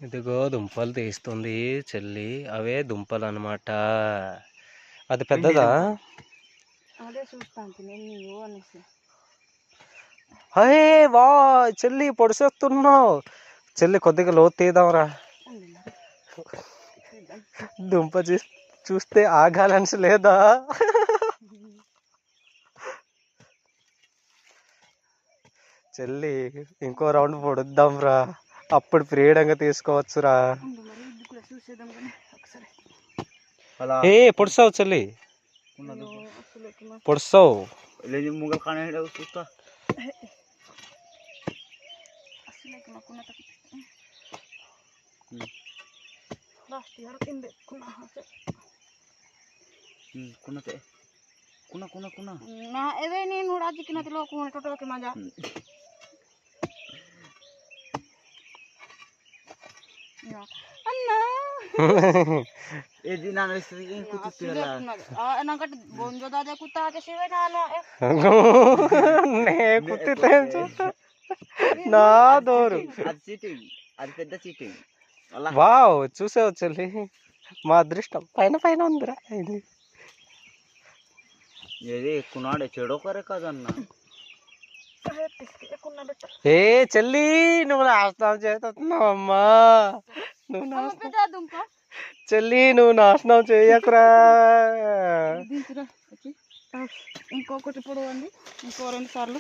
ఇదిగో దుంపలు తీస్తుంది చెల్లి, అవే దుంపలు అన్నమాట. అది పెద్దదా? అదే చూస్తాను నేను అనేసి. అరే వా చెల్లి పొడిసేస్తున్నావు చెల్లి, కొద్దిగా లోతు తీద్దాంరా. దుంప చూస్తే ఆగాలన్స్ లేదా? చెల్లి ఇంకో రౌండ్ పొడుద్దాం రా, అప్పుడు ఫ్రీడంగా తీసుకోవచ్చురా. ఏ పొడిసావు చెల్లి, పొడిసావు. నా దోరు వావ్, చూసావు చెల్లి, మా అదృష్టం పైన పైన ఉందిరా. ఇది ఎక్కున్నాడే చెడో కరే కదన్నా. ఏ చెల్లి, నువ్వు నాశనం చేస్తున్నావమ్మా, నువ్వు చెల్లి నువ్వు నాశనం చేయకురా. ఇంకొకటి పొడవండి, ఇంకో 2 సార్లు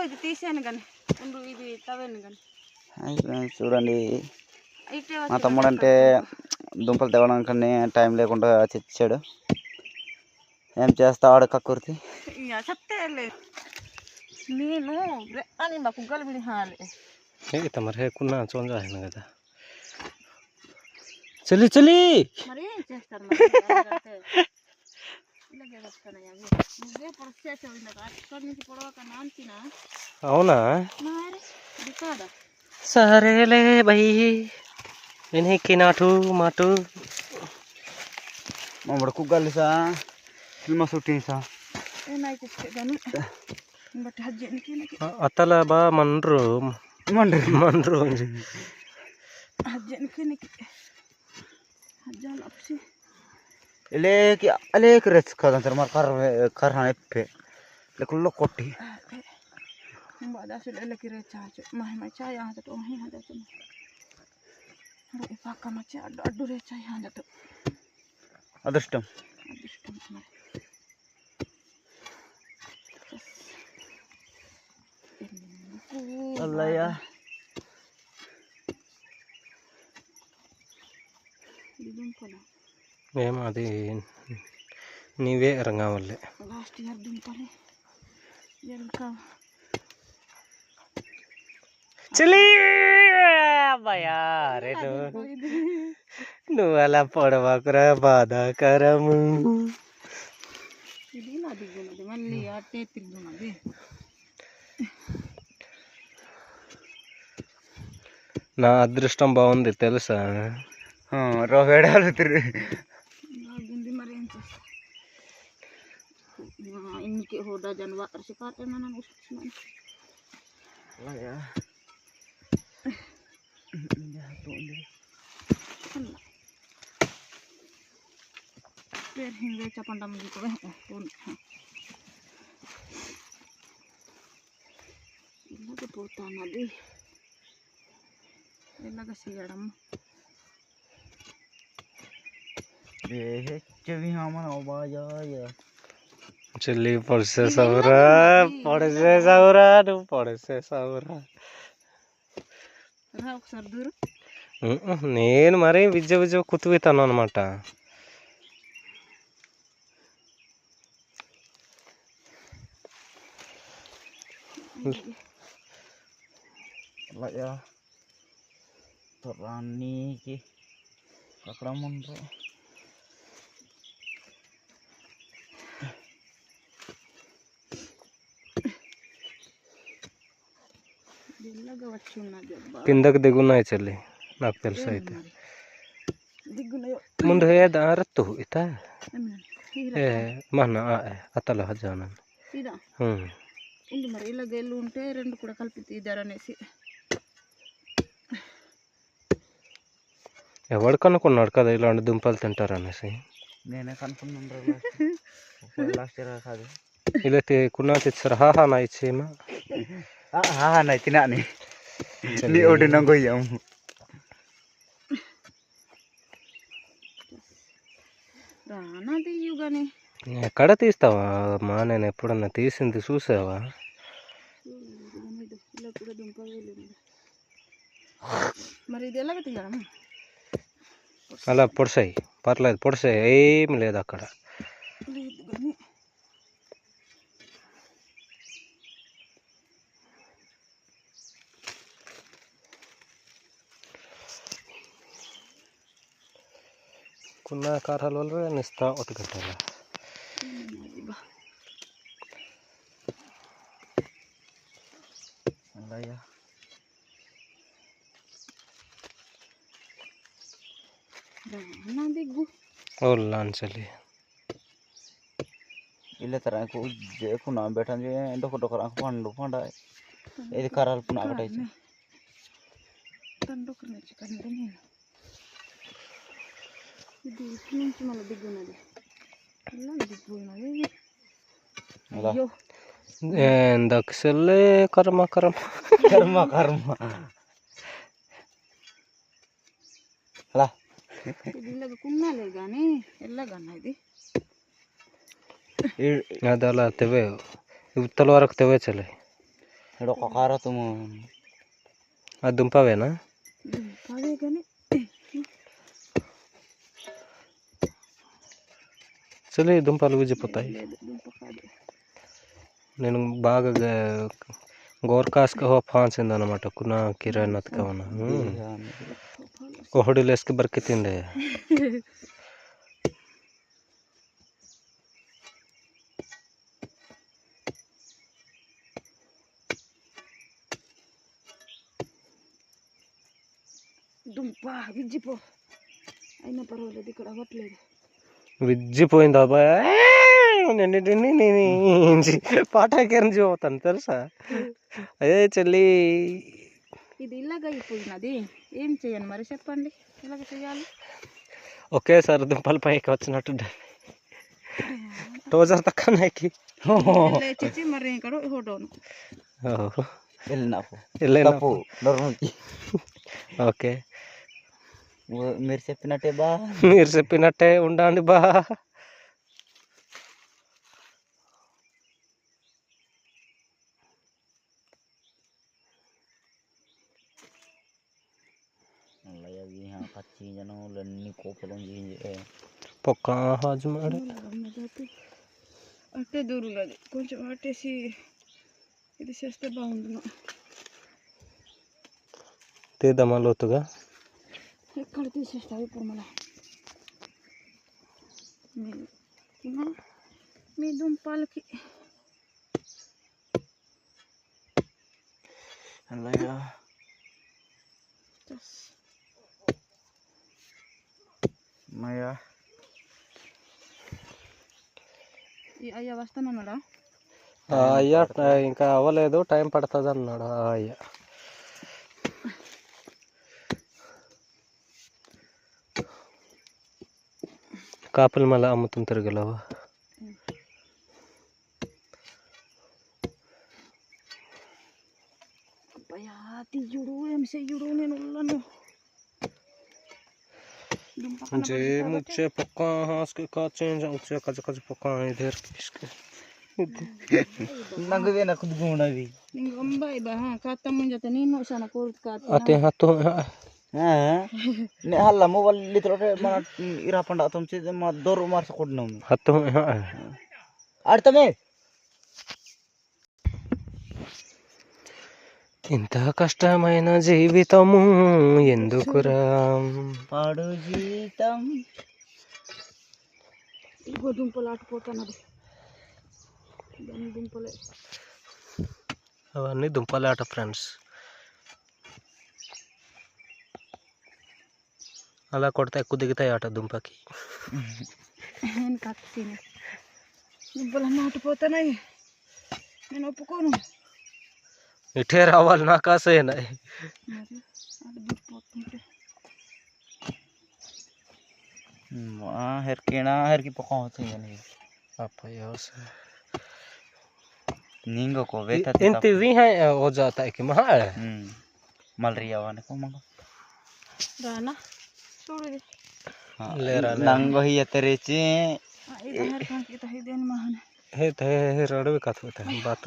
ఇది తీసాను కానీ ఇది తవ్వాను కానీ. చూడండి, మా తమ్ముడు అంటే దుంపలు తేవడానికి టైం లేకుండా తెచ్చాడు. ఏం చేస్తాడు కక్కుర్తి. నేను అని మా కుగ్గలు విడిహాలి తమరే కున్నా చూడండి కదా చెల్లి చెల్లి. మరి ఏం చేస్తారు, ఇలాగే వస్తానయ్యా. నువ్వే పొడిచేసావు అక్కడి నుంచి పొడవక నాంచినా. అవునా, కాదా? సరేలే భయ్, వినికి నాటు మాటు మా కుగ్గలు సా సినిమా షూటింగ్ సా బట్ హజ్జనికి అతల బా మండ్రు ಮಂಡ್ರಿ ಮಂಡ್ರು ಇಲೇಕಿ ಅಲೇಕ ರೆಚ್ಕದಂತಾರೆ ಮಾರ್ ಕರ್ ಹಾನೆಪ್ಪೆ ಲೆಕ್ಕುಲ್ಲ ಕೊಟ್ಟಿ ಬಾದಾಸು ಲೆಕ್ಕಿ ರೆಚಾಚು ಮಹಿಮ ಚಾಯ ಹಾದತು ಮಹಿ ಹಾದತು ರೆ ಪಾಕ ಮಚ್ಚ ಅಡ್ಡು ರೆಚಾಯ ಹಾದತು ಅದೃಷ್ಟಂ అల్లయ్య మేము అది నీవే రంగవల్లే లాస్ట్ ఇయర్ దుంపలే చెల్లి అబ్బాయా రే నువ్వు అలా పొడవకురా, బాధాకరము. ఇది నా దిగున్నది, మళ్ళీ అట్టే తిరుగున్నది. నా అదృష్టం బాగుంది తెలుసా, రోవేడాలు బాగుంది. మరి ఏం చేస్తా, ఇన్నికి హోదా జనవా అర్షకాటేనా నన్ను చూస్తున్నాను. అలాగా పేరు హింగే చెప్పండి మీకు ఇలాగ పోతానది, ఇలాగ చేయడం. చెల్లి పొడిసేసావురా, పొడిసేసావురా, నువ్వు పొడిసేసావురా. ఒకసారి దూరం నేను మరీ విద్య విద్య కుతుకుతాను అనమాట. అలాగా రానికి అక్కడ ముందు కిందకు దిగున్నాయి చెల్లి, నాకు తెలుసు. అయితే ముందు ఏ దారత్తు ఇత ఏ మన అతల హజాన మరి ఇలా గెల్లు ఉంటే 2 కూడా కలిపి తీద్దారనేసి. ఎవడు కనుక్కున్నాడు కదా ఇలాంటి దుంపలు తింటారనేసి. నేనే కనుక్కున్నాను లాస్ట్ ఇయర్ కాదు. ఇలా కున్నా తెచ్చారు. హాహా నా ఇచ్చేమా నా తినా నీ ఒకటి నొయ్యాము. రానా తీయు కానీ ఎక్కడ తీస్తావా అమ్మా? నేను ఎప్పుడన్నా తీసింది చూసావా? ఇలా కూడా దుంప వెళ్ళింది. మరి ఇది ఎలాగ తీయడం? అలా పొడిసాయి, పర్లేదు పొడిసాయి, ఏమి లేదు అక్కడ. లేదు కానీ కున్న కారాల వల్ల ఇస్తా ఒకటి గంటల రానా దిగ్గు लांचली इले तरह को देखो ना बैठा जे डोको डोको आंख पंडो पंडा ఇది కరాలు పున ఒకటైతే తండొక నుంచి కండి నేను ఇది ఇటు నుంచి మళ్ళీ దిగ్గున్నది ఇలా దిగ్గున్నది అయ్యో దక్షలే కర్మ కర్మ కర్మ కర్మ అలా ఇది ఇలాగ కున్నాలే కానీ ఎల్లగన్న ఇది అది అలా తెవే ఇవతల వరకు తెవే చలే ఒక కార తుమ్ ఆ దుంపవేనా? దుంపవే కానీ చలే దుంపలు విజిపోతాయి. దుంప కాదు నేను బాగా గోర్కాస్కి ఫాన్సిందనమాట కునా కిరాణ్ అతకవన కోహడిలేస్కి బర్కి తిండే దుంప విజ్జిపో అయినా పర్వాలేదు ఇక్కడ అవ్వట్లేదు. విజ్జిపోయింది అబ్బాయి. పాటాకేరించి పోతాను తెలుసా? అదే చెల్లి ఇది ఇలాగ అయిపోయినది. ఏం చేయను మరి చెప్పండి ఎలాగ చేయాలి? ఒకేసారి దుంపలు పైకి వచ్చినట్టు టోజర్ తక్కనాకి లేచి మరి ఇక్కడ హోటోను ఓకే మీరు చెప్పినట్టే బా మీరు చెప్పినట్టే ఉండండి బా. పచ్చి జనములన్నీ కోపలం పొక్క హాజమాడు అట్టే దూరున్నది కొంచెం అట్టేసి ఇది చేస్తే బాగుండును. తీద్దామా లోతుగా? ఎక్కడ తీసేస్తావు ఇప్పుడు మన మీ దుంపలకి అలాగా మయా అయ్యా వస్తానన్నాడా? అయ్యా ఇంకా అవ్వలేదు, టైం పడుతుంది అన్నాడు అయ్యా. కాపులు మళ్ళీ అమ్ముతుంది తిరగలవా? అబ్బయ్యా తీయుడు ఏం చెయ్యుడు నేను ఉల్లను जे मुझे पक्का हाथ के काचे ऊंचे कच कच पक्का इधर किसके नगवे ना खुद गुणवी निंग अंबाई बा हां काता मुंजते नीनो sana कोर्ट काता आते हाथों ने हल्ला मोबाइल लितरोटे मन इरा पंडा तुमचे म दोर मार सकोडनो हाथों आडतमे ఇంత కష్టమైన జీవితము ఎందుకురా పాడు జీవితం. ఇంకో దుంపలు ఆటపోతున్నది దాని దుంపలే అవన్నీ దుంపలాట ఫ్రెండ్స్. అలా కొడితే ఎక్కువ దిగుతాయి ఆట దుంపకి. నేను కత్తిని దుంపలన్నీ ఆటపోతున్నాయి నేను ఒప్పుకోను. ఇటే రావాలి నాకు ఆశ మరి అది దుడిపోతుంటే Her ki pokok hote yani. apa ya se Ningo ko beta inti vi hai ho jata है कि महा Malria wane ko mango. రానా చూడు ఇది ले रहा Nango hiya terece. ఇది హెర్ కాకి ఇది దేని మహానే हे थे रड़वे का था बात